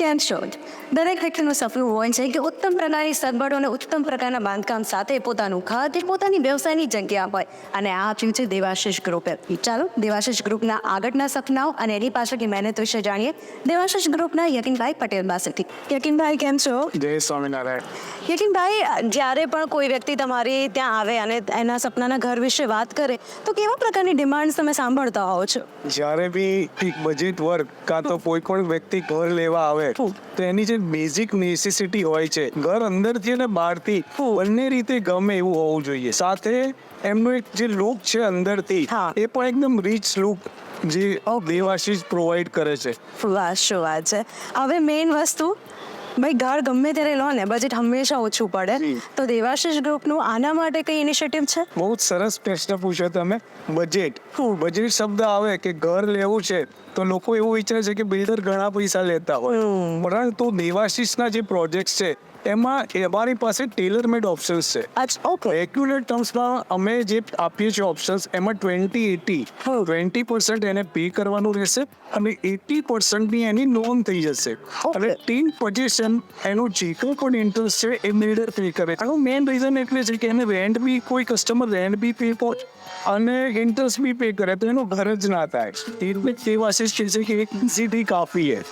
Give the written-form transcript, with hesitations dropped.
કેમ છો? દરેક વ્યક્તિનું સપનું હોય છે કે ઉત્તમ પ્રકારની સગવડો અને ઉત્તમ પ્રકારના બાંધકામ સાથે પોતાનું ઘર કે પોતાની વ્યવસાયની જગ્યા હોય, અને આ આપ્યું છે દેવાશીષ ગ્રુપે. ચાલો દેવાશીષ ગ્રુપના આગળના સપનાઓ અને એની પાછળની મહેનત વિશે જાણીએ દેવાશીષ ગ્રુપના યતિનભાઈ પટેલ પાસેથી. યતિનભાઈ, કેમ છો? જય સ્વામિનારાયણ. યતિનભાઈ, જ્યારે પણ કોઈ વ્યક્તિ તમારી ત્યાં આવે અને એના સપનાના ઘર વિશે વાત કરે તો કેવા પ્રકારની ડિમાન્ડ્સ તમે સાંભળતા હોવ છો? જ્યારે બી એક બજેટ વર્ક કાં તો કોઈ પણ વ્યક્તિ ઘર લેવા આવે તો એની જે બેઝિક નેસેસિટી હોય છે, ઘર અંદરથી અને બહારથી બંને રીતે ગમે એવું હોવું જોઈએ. સાથે એમનો એક જે લુક છે અંદરથી, હા. એ પણ એકદમ રીચ લુક જે દેવાશીષ પ્રોવાઈડ કરે છે. વાહ, શું વાત છે. હવે મેઇન વસ્તુ, ભાઈ ઘર ગમે ત્યારે લો ને બજેટ હંમેશા ઓછું પડે, જી. તો દેવાશીષ ગ્રુપનું આના માટે કઈ ઇનિશિયેટિવ છે? બહુ જ સરસ પ્રશ્ન પૂછ્યો તમે. બજેટ શબ્દ આવે કે ઘર લેવું છે તો લોકો એવું વિચારે છે કે બિલ્ડર ઘણા પૈસા લેતા હોય, પરંતુ દેવાશીષના જે પ્રોજેક્ટ છે એમાં અમારી પાસે ટેલર મેડ ઓપ્શન્સ છે. ઓકે. રેગ્યુલર ટર્મ્સમાં અમે જે આપીએ છીએ ઓપ્શન્સ, એમાં 20% એને પે કરવાનું રહેશે અને 80% એની નોંધ થઈ જશે. અને 10% એનું જે કંઈ પણ ઇન્ટરેસ્ટ છે એ બિલ્ડર પે કરે. આનું મેઇન રીઝન એટલે છે કે એને રેન્ટ બી કોઈ કસ્ટમર રેન્ટ બી પે કરે અને ઇન્ટરેસ્ટ બી પે કરે તો એનું ઘર જ ના થાય. એ દેવાશીષ કહે છે કે એક ઇઝીલી કાફી है.